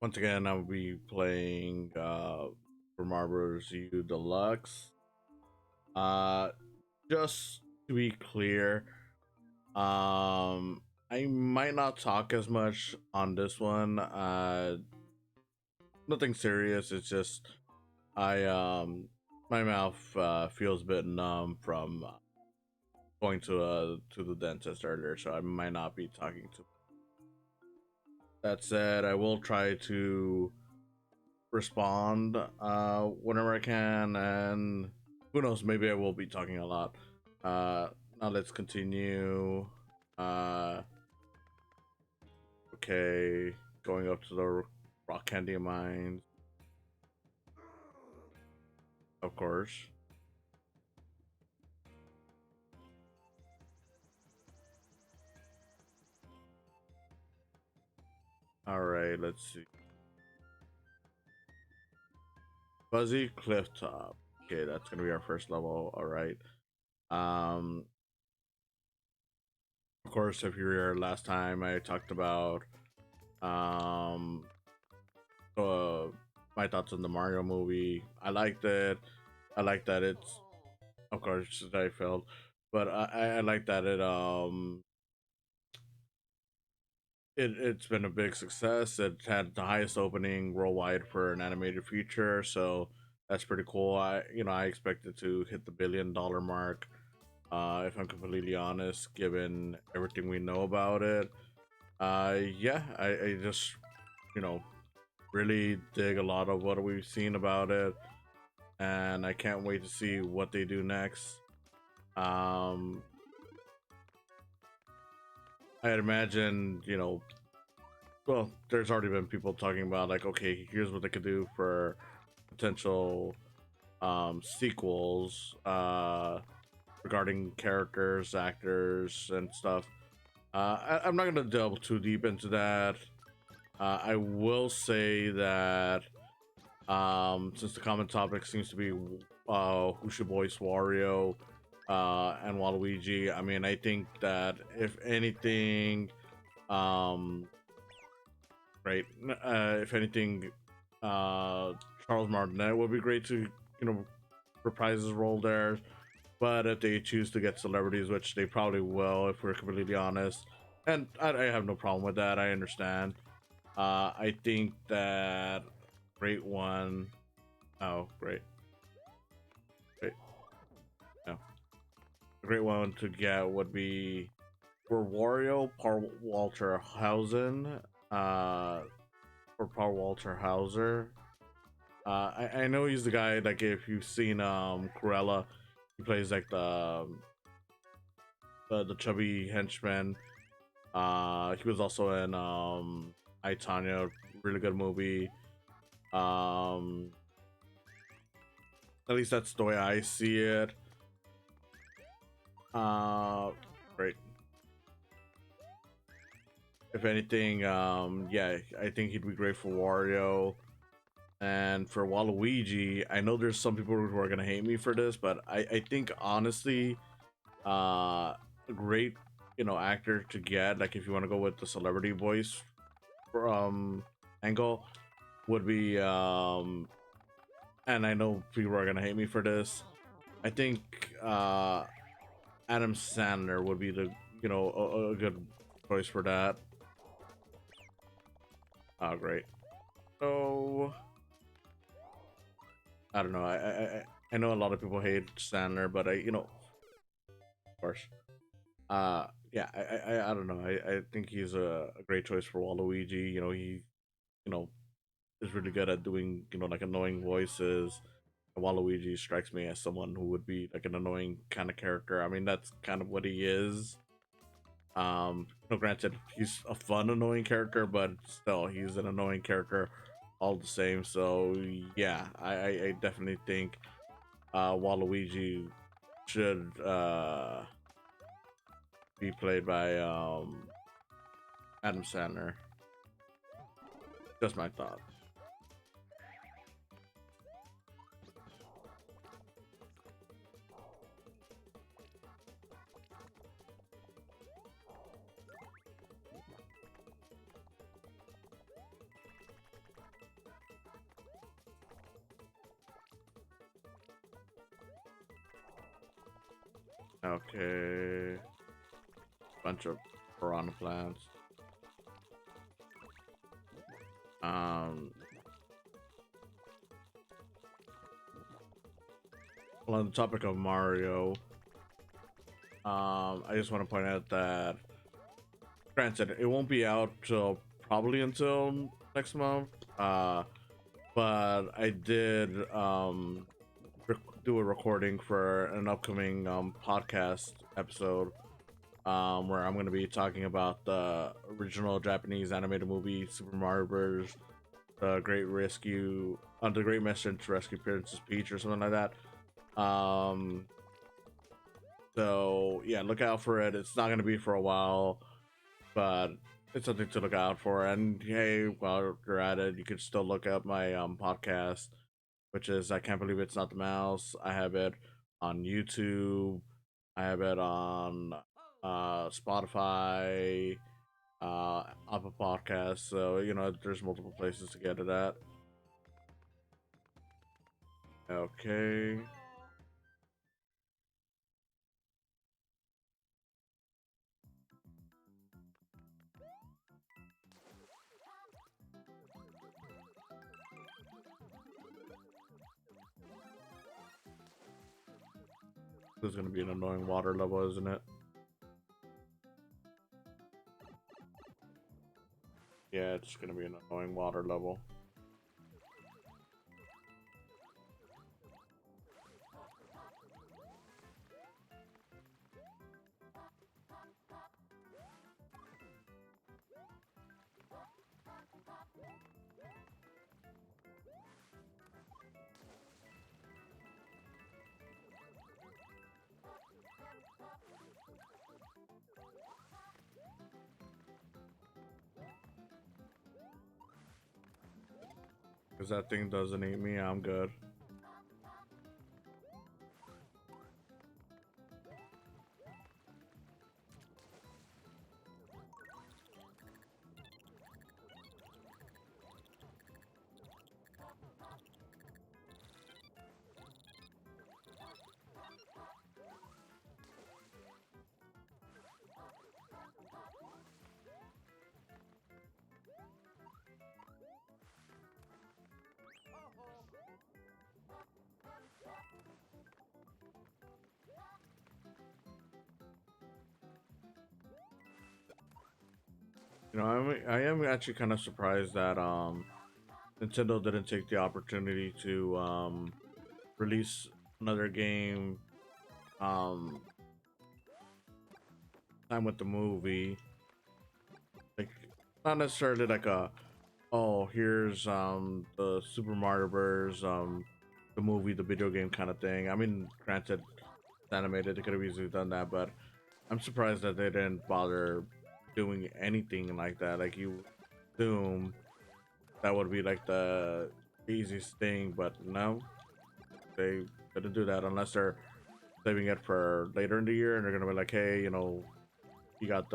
Once again, I'll be playing for Marvel's U Deluxe. Uh, just to be clear, I might not talk as much on this one. Nothing serious. It's just I my mouth feels a bit numb from going to the dentist earlier, so I might not be talking too. That said, I will try to respond whenever I can, and who knows, maybe I will be talking a lot. Now let's continue. Uh, okay, going up to the rock candy mines, of course. All right, let's see. Fuzzy Clifftop. Okay, that's gonna be our first level. All right. Um, of course, if you were here last time, I talked about um uh, my thoughts on the Mario movie. I liked it. I like that it's, of course, I failed, but I like that it's been a big success. It had the highest opening worldwide for an animated feature, so that's pretty cool. I expected to hit the $1 billion mark. If I'm completely honest, given everything we know about it. Yeah, I just you know really dig a lot of what we've seen about it, and I can't wait to see what they do next. Um, I'd imagine, well, there's already been people talking about like, okay, here's what they could do for potential sequels regarding characters, actors, and stuff. I'm not gonna delve too deep into that. I will say that since the common topic seems to be who should voice Wario and Waluigi, I mean, I think that if anything, um, right, if anything, Charles Martinet would be great to, reprise his role there. But if they choose to get celebrities, which they probably will, if we're completely honest, and I have no problem with that, I understand. I think that great one. Oh, great. Great. No. A great one to get would be for Wario, Paul Walter Hausen. For Paul Walter Hauser. I know he's the guy, like, if you've seen Cruella, he plays like the chubby henchman. He was also in I, Tonya, really good movie. Um, at least that's the way I see it. Great. If anything, yeah, I think he'd be great for Wario. And for Waluigi, I know there's some people who are gonna hate me for this, but I think honestly, a great actor to get, like if you want to go with the celebrity voice angle, would be and I know people are gonna hate me for this. I think Adam Sandler would be the a good choice for that. Oh, great. So I don't know. I know a lot of people hate Sandler, but of course. Yeah. I don't know. I think he's a great choice for Waluigi. He you know is really good at doing like annoying voices. Waluigi strikes me as someone who would be like an annoying kind of character. I mean, that's kind of what he is. Granted, he's a fun annoying character, but still, he's an annoying character all the same. So yeah, I definitely think Waluigi should be played by Adam Sandler. Just my thought. Okay. Bunch of piranha plants. Well, on the topic of Mario, I just want to point out that, granted, it won't be out till probably until next month. But I did do a recording for an upcoming podcast episode where I'm going to be talking about the original Japanese animated movie Super Mario Bros. The Great Rescue, the Great Mission to Rescue Princess Peach or something like that. So yeah, look out for it. It's not going to be for a while, but it's something to look out for. And hey, while you're at it, you can still look up my podcast, which is I Can't Believe It's Not the Mouse. I have it on YouTube. I have it on Spotify, Apple Podcasts. So there's multiple places to get it at. Okay. This is gonna be an annoying water level, isn't it? Yeah, it's gonna be an annoying water level. Because that thing doesn't eat me, I'm good. I am actually kind of surprised that Nintendo didn't take the opportunity to release another game um time with the movie, like not necessarily like a, oh, here's the Super Mario Bros. The movie, the video game kind of thing. I mean, granted, it's animated, they could have easily done that, but I'm surprised that they didn't bother doing anything like that. Like, you assume that would be like the easiest thing, but no, they didn't do that unless they're saving it for later in the year and they're gonna be like, hey, you got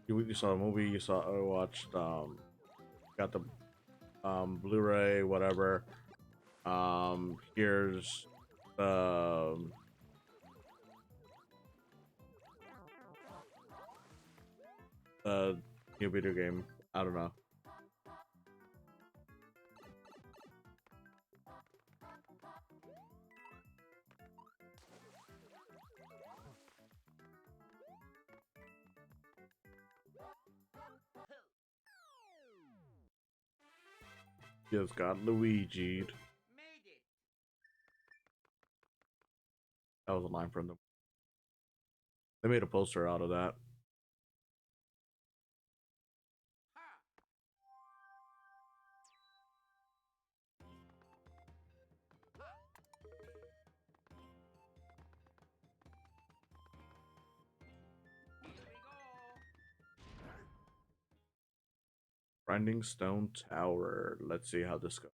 you saw the movie, you saw watched got the Blu-ray, whatever. Here's the new video game. I don't know. Just got Luigi'd. That was a line from them. They made a poster out of that. Grinding Stone Tower. Let's see how this goes.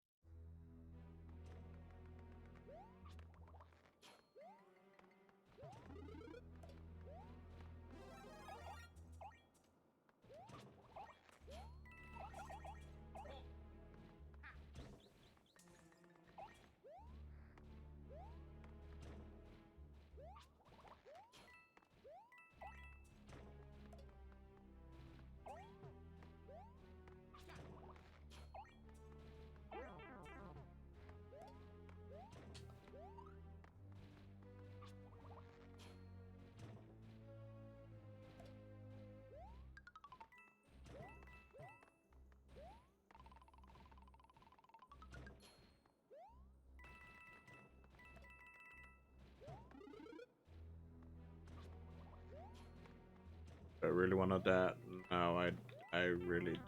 I really wanted that. No, I really don't.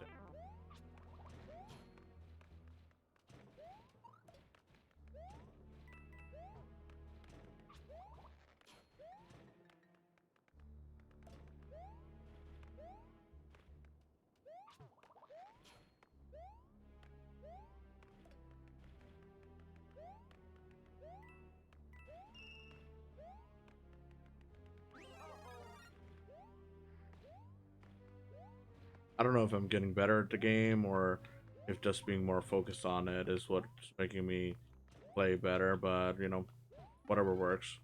I don't know if I'm getting better at the game or if just being more focused on it is what's making me play better, but you know, whatever works.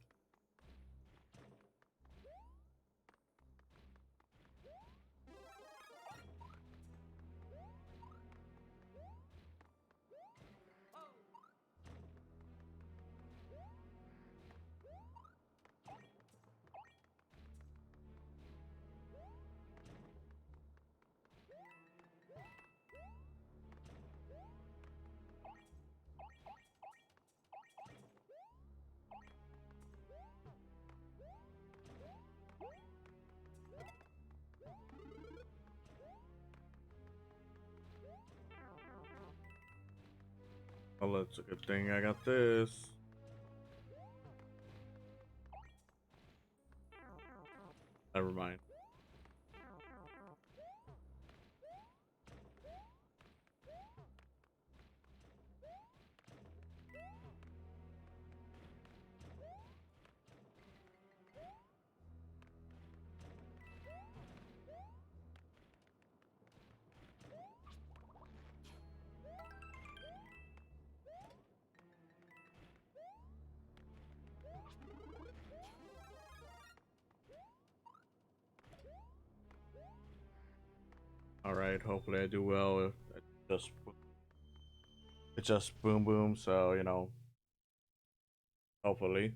Well, it's a good thing I got this. Never mind. All right, hopefully I do well. Just it's just boom boom, so you know, hopefully.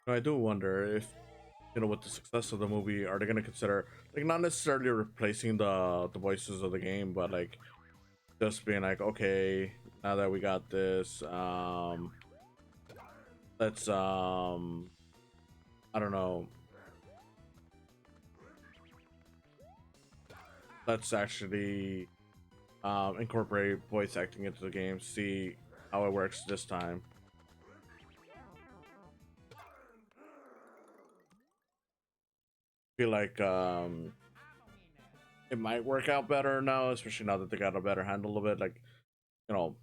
I do wonder if you know with the success of the movie, are they gonna consider like not necessarily replacing the voices of the game, but like just being like, okay, now that we got this, let's I don't know, let's actually incorporate voice acting into the game, see how it works this time. Feel like it might work out better now, especially now that they got a better handle of it. Like, you know,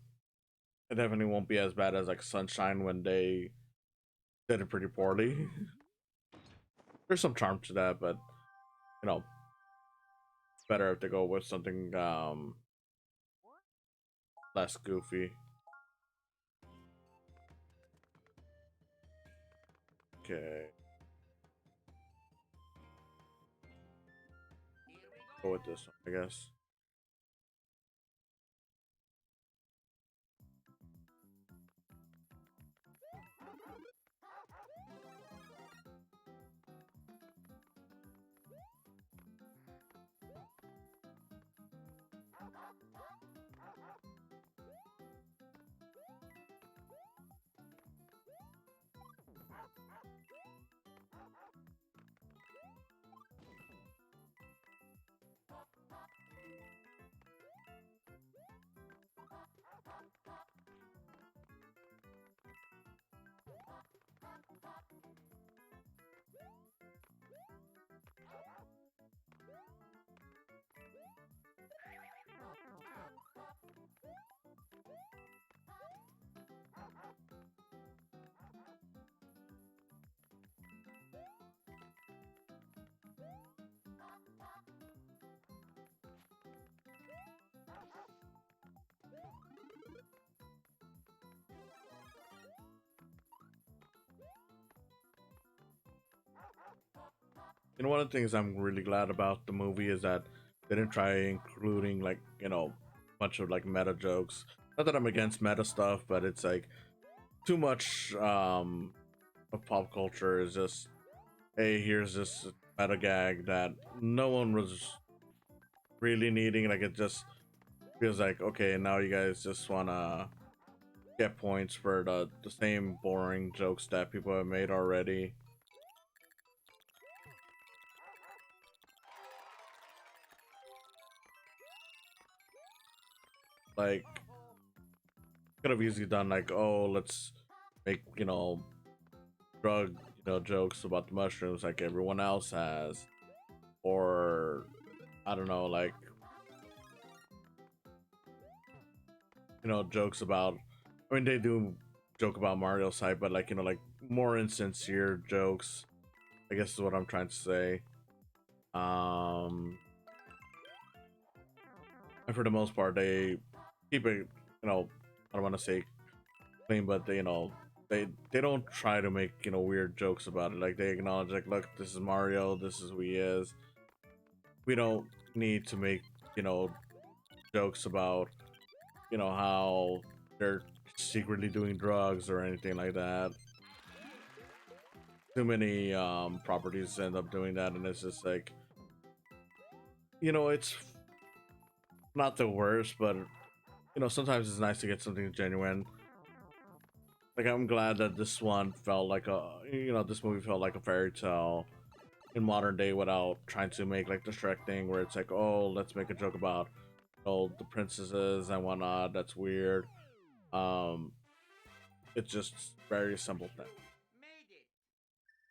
it definitely won't be as bad as like Sunshine when they did it pretty poorly. There's some charm to that, but you know, better if they go with something less goofy. Okay, go with this one, I guess. And one of the things I'm really glad about the movie is that they didn't try including like you know a bunch of like meta jokes. Not that I'm against meta stuff, but it's like too much of pop culture is just hey here's this meta gag that no one was really needing. Like it just feels like okay now you guys just wanna get points for the same boring jokes that people have made already. Like, could have easily done like, oh, let's make, you know, drug, you know, jokes about the mushrooms like everyone else has, or I don't know, like, you know, jokes about. I mean, they do joke about Mario's hype, but like, you know, like more insincere jokes, I guess is what I'm trying to say. Um, and for the most part, they keep it, you know, I don't want to say clean, but they, you know, they don't try to make, you know, weird jokes about it. Like they acknowledge, like, look, this is Mario, this is who he is. We don't need to make, you know, jokes about, you know, how they're secretly doing drugs or anything like that. Too many properties end up doing that, and it's just like, you know, it's not the worst, but you know, sometimes it's nice to get something genuine. Like I'm glad that this one felt like a, you know, this movie felt like a fairy tale in modern day without trying to make like the Shrek thing where it's like, oh, let's make a joke about, oh, the princesses and whatnot. That's weird. Um, it's just very simple thing.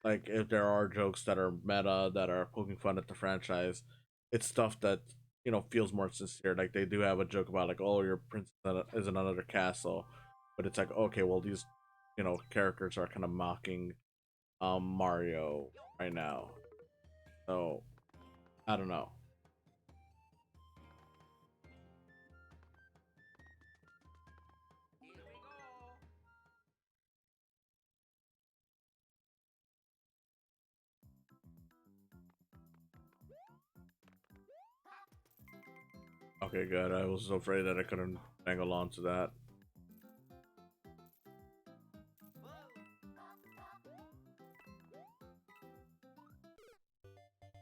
Like if there are jokes that are meta that are poking fun at the franchise, it's stuff that, you know, feels more sincere. Like they do have a joke about like, oh, your princess is in another castle, but it's like, okay, well, these, you know, characters are kind of mocking Mario right now, so I don't know. Okay, good. I was afraid that I couldn't dangle on to that.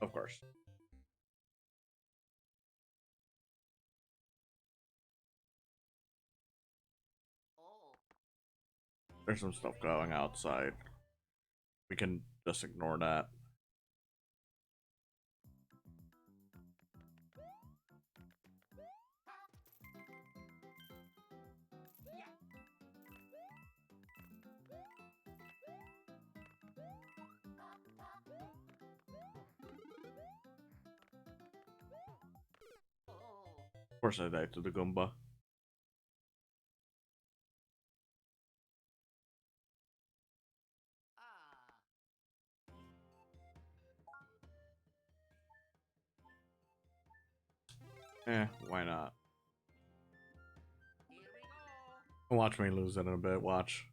Of course. There's some stuff going outside. We can just ignore that. Of course I died to the Goomba. Why not? Watch me lose it in a bit, watch.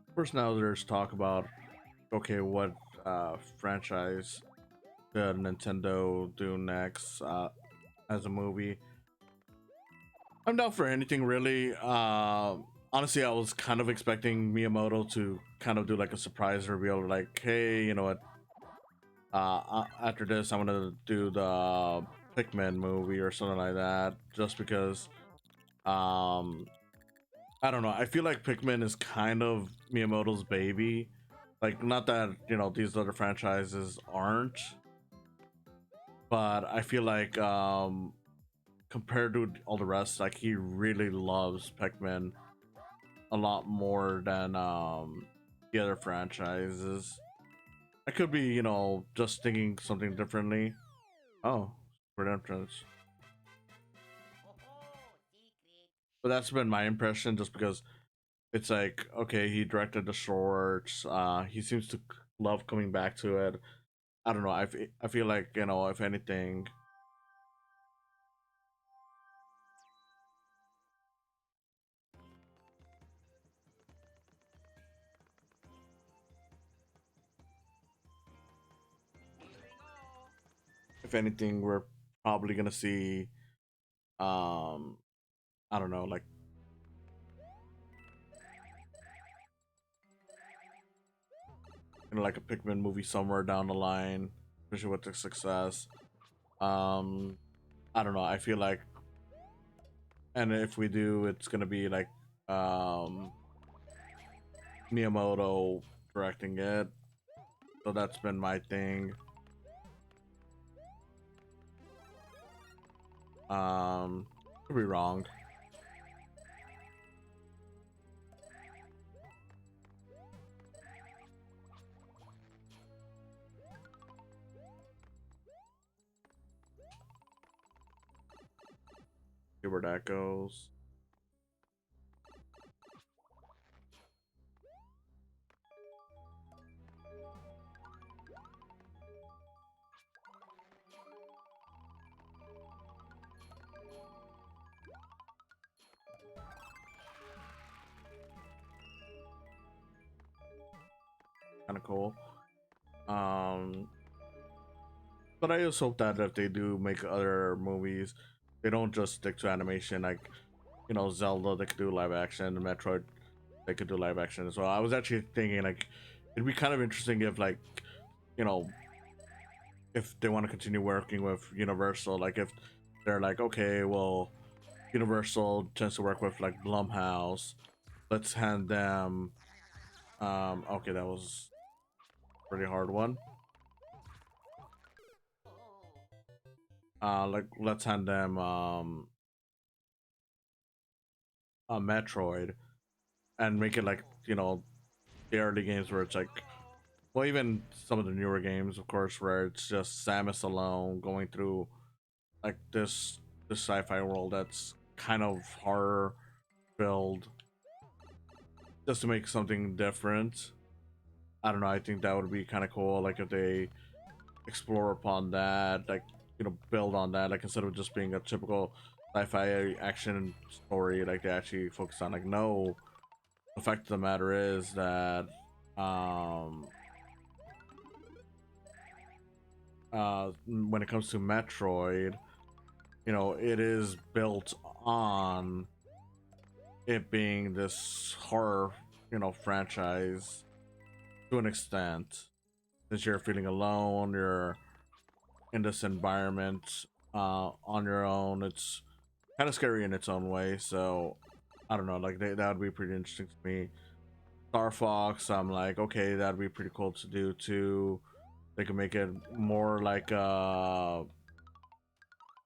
Of course now there's talk about, okay, what franchise the Nintendo do next as a movie. I'm down for anything really. Honestly, I was kind of expecting Miyamoto to kind of do like a surprise reveal, like, hey, you know what? After this, I'm gonna do the Pikmin movie or something like that, just because. Um, I don't know. I feel like Pikmin is kind of Miyamoto's baby. Like, not that these other franchises aren't, but I feel like compared to all the rest, like he really loves Pikmin a lot more than the other franchises. I could be, just thinking something differently. Oh, for entrance. But that's been my impression, just because it's like, okay, he directed the shorts. He seems to love coming back to it. I don't know. I feel like, if anything, we're probably gonna see, um, I don't know, like like a Pikmin movie somewhere down the line, especially with the success. Um, I don't know. I feel like, and if we do, it's gonna be like um Miyamoto directing it. So that's been my thing. Could be wrong. See where that goes. Kind of cool. Um, but I just hope that if they do make other movies, they don't just stick to animation. Like, Zelda, they could do live action. Metroid, they could do live action as well. I was actually thinking, like, it'd be kind of interesting if, like, you know, if they want to continue working with Universal, like if they're like, okay, well, Universal tends to work with like Blumhouse, let's hand them. Okay, that was a pretty hard one. Like let's hand them a Metroid and make it like the early games where it's like, well, even some of the newer games, of course, where it's just Samus alone going through like this sci-fi world that's kind of horror filled, just to make something different. I don't know. I think that would be kind of cool. Like if they explore upon that, like build on that, like instead of just being a typical sci-fi action story, like they actually focus on like, no. The fact of the matter is that um when it comes to Metroid, it is built on it being this horror, franchise to an extent. Since you're feeling alone, you're in this environment on your own. It's kind of scary in its own way. So I don't know, like that would be pretty interesting to me. Star Fox, I'm like, okay, that'd be pretty cool to do too. They could make it more like I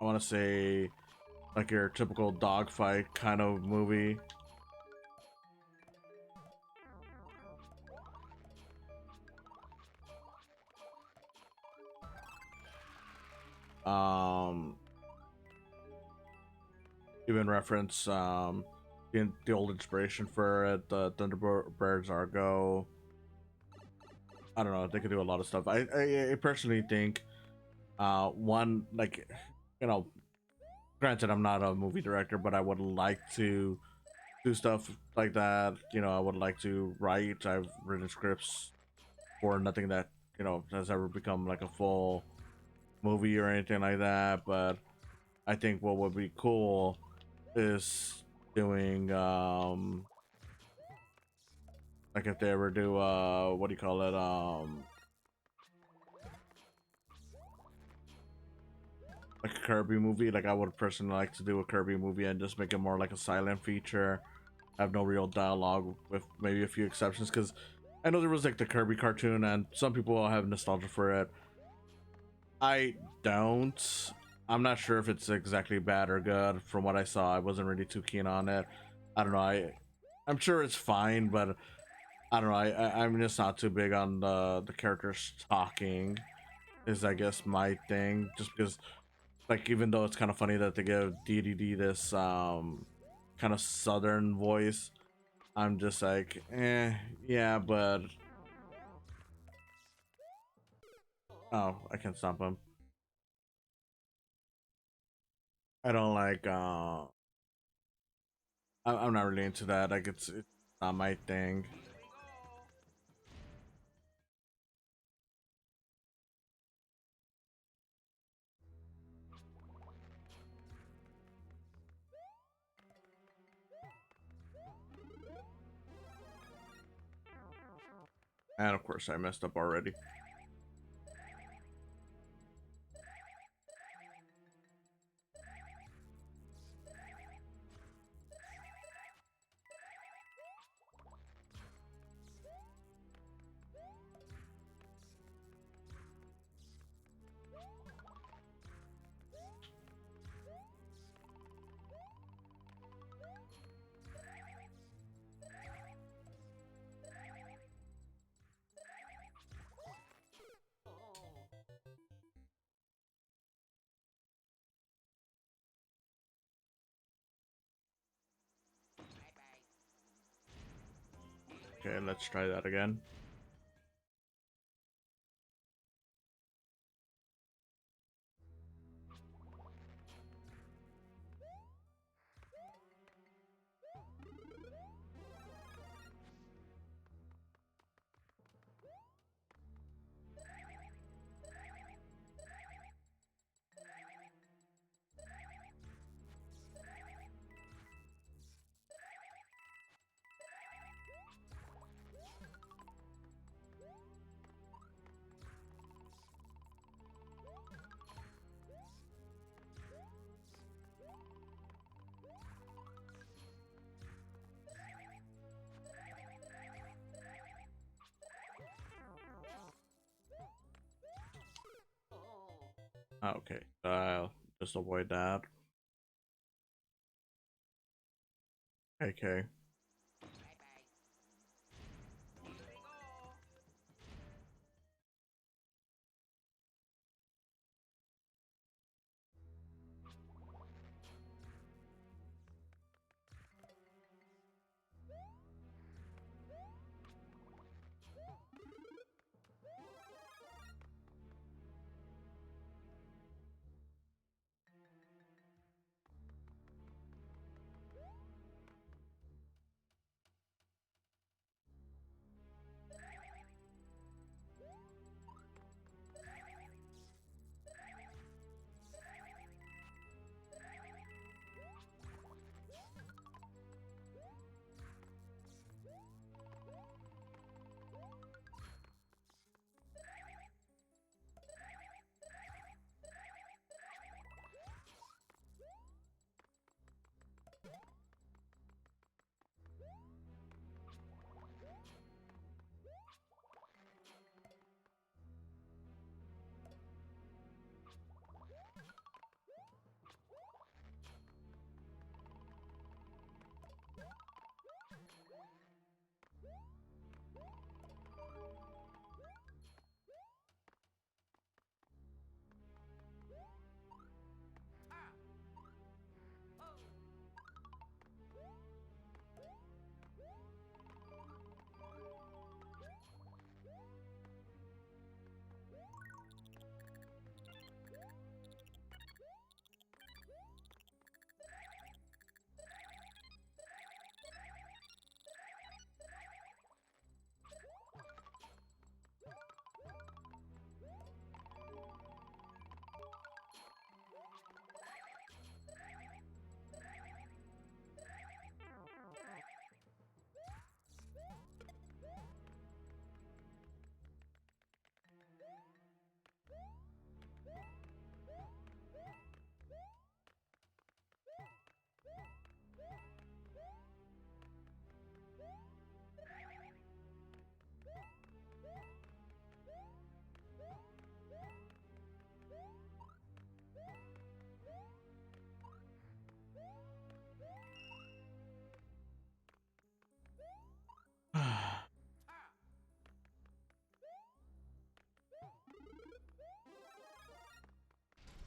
want to say like your typical dogfight kind of movie. Um, even reference the old inspiration for it, the Thunderbirds Argo. I don't know. They could do a lot of stuff. I personally think, one like, you know, granted I'm not a movie director, but I would like to do stuff like that. I would like to write. I've written scripts for nothing that has ever become like a full. movie or anything like that, but I think what would be cool is doing like if they ever do what do you call it, like a Kirby movie. Like I would personally like to do a Kirby movie and just make it more like a silent feature, have no real dialogue with maybe a few exceptions, because I know there was like the Kirby cartoon and some people have nostalgia for it. I don't. I'm not sure if it's exactly bad or good. From what I saw, I wasn't really too keen on it. I don't know. I'm sure it's fine, but I don't know. I'm just not too big on the characters talking. Is I guess my thing. Just because, like, even though it's kind of funny that they give DDD this kind of southern voice, I'm just like, yeah, but oh, I can stop him. I don't like. I'm not really into that. Like, it's not my thing. And of course, I messed up already. Okay, let's try that again. Okay, I'll just avoid that. Okay.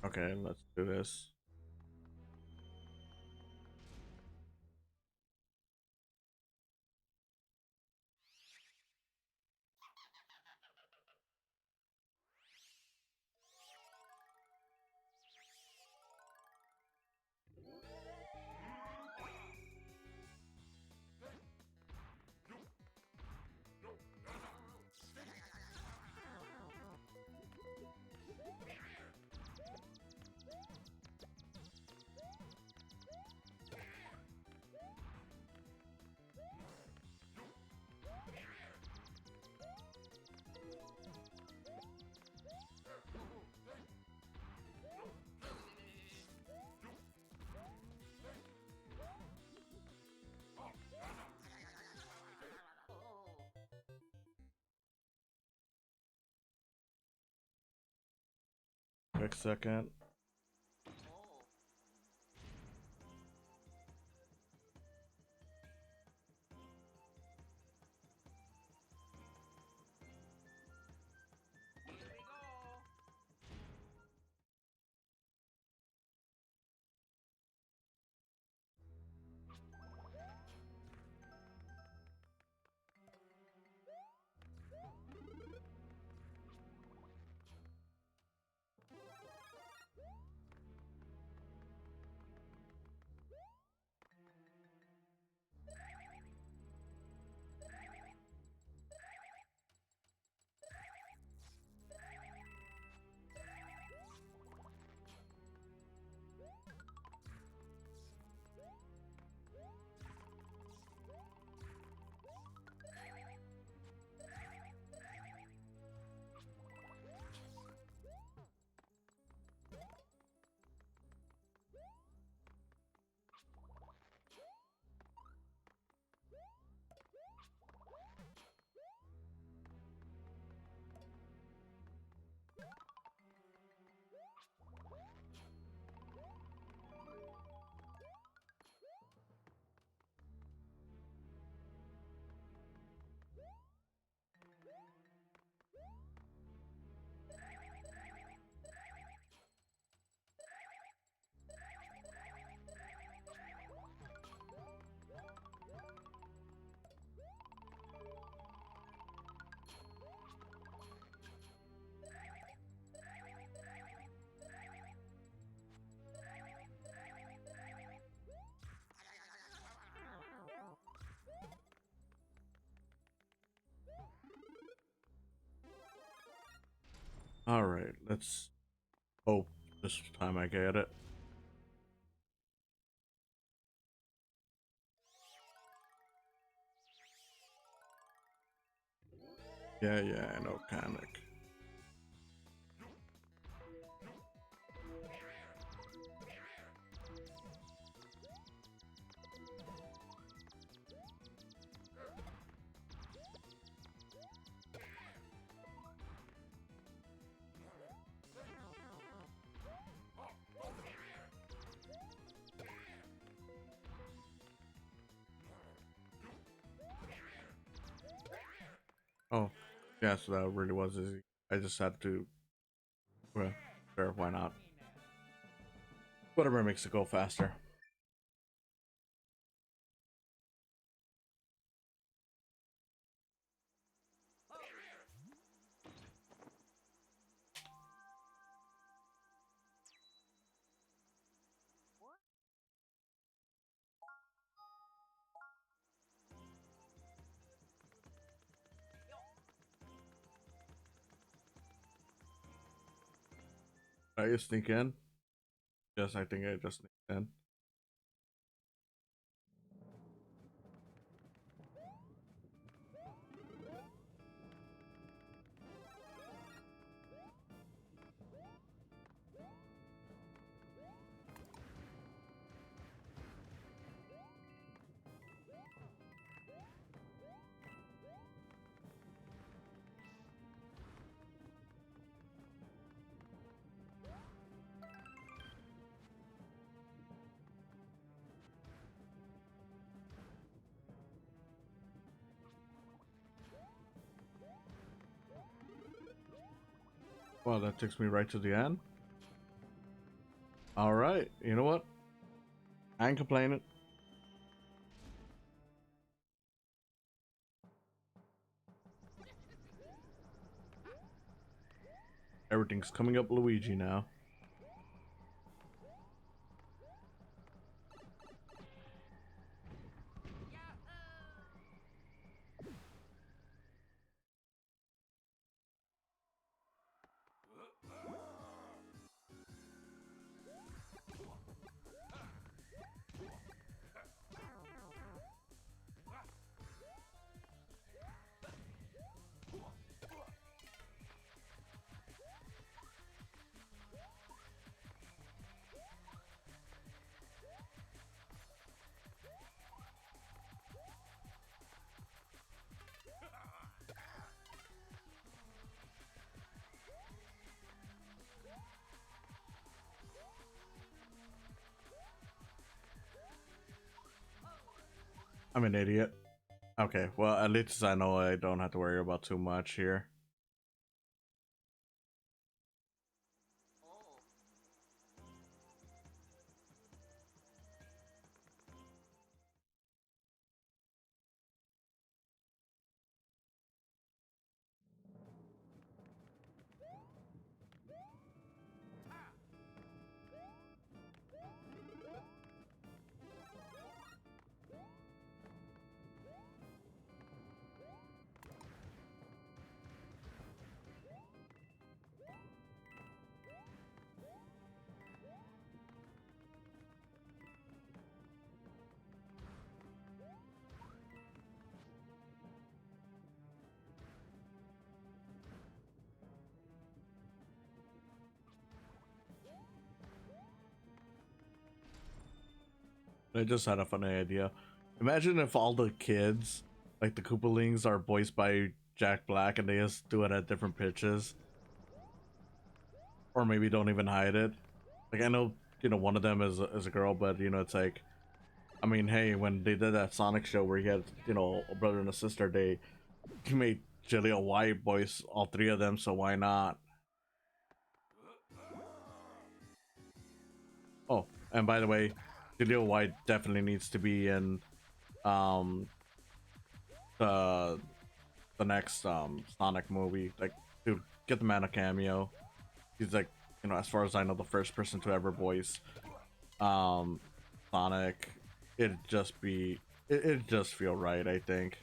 Okay, let's do this. Quick second. All right, let's hope this time I get it. Yeah, no panic. Oh, yeah, so that really was easy. I just had to, well, sure, why not? Whatever makes it go faster. I just sneak in. Yes, I think I just sneaked in. Well, that takes me right to the end. All right, you know what? I ain't complaining. Everything's coming up Luigi now. I'm an idiot. Okay, well, at least I know I don't have to worry about too much here. I just had a funny idea. Imagine if all the kids, like the Koopalings, are voiced by Jack Black and they just do it at different pitches. Or maybe don't even hide it. Like, I know, one of them is a girl, but, it's like, I mean, hey, when they did that Sonic show where he had, a brother and a sister, they made Jaleel White voice all three of them, so why not? Oh, and by the way, Jaleel White definitely needs to be in um the next Sonic movie. Like, dude, get the man a cameo. He's like, as far as I know, the first person to ever voice um Sonic. It'd just feel right, I think.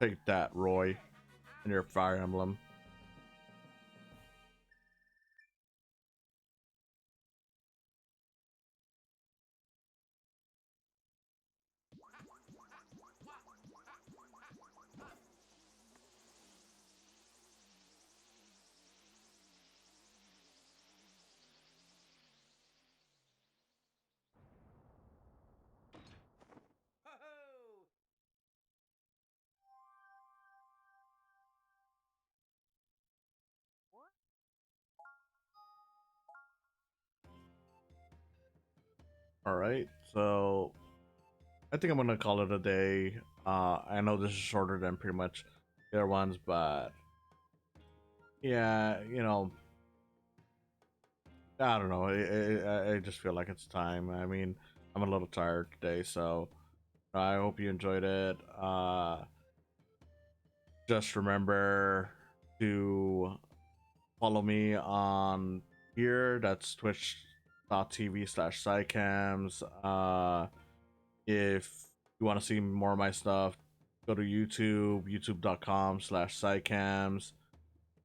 Take that, Roy, and your Fire Emblem. All right, so I think I'm gonna call it a day. I know this is shorter than pretty much the other ones, but yeah, I don't know. I just feel like it's time. I mean, I'm a little tired today, so I hope you enjoyed it. Just remember to follow me on here. That's twitch.tv/Saicams. If you want to see more of my stuff, go to YouTube, youtube.com/Saicams.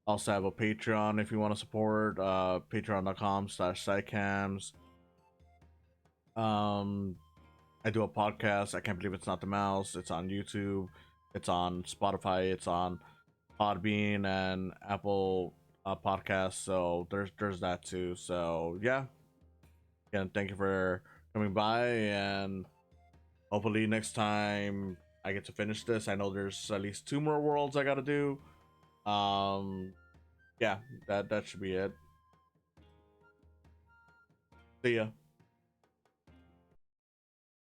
Also have a Patreon if you want to support, patreon.com/Saicams. I do a podcast. I can't believe it's not the mouse. It's on YouTube. It's on Spotify. It's on Podbean and Apple Podcasts. So there's that too. So yeah, again, thank you for coming by, and hopefully next time I get to finish this. I know there's at least 2 more worlds I gotta do. Yeah, that should be it. See ya.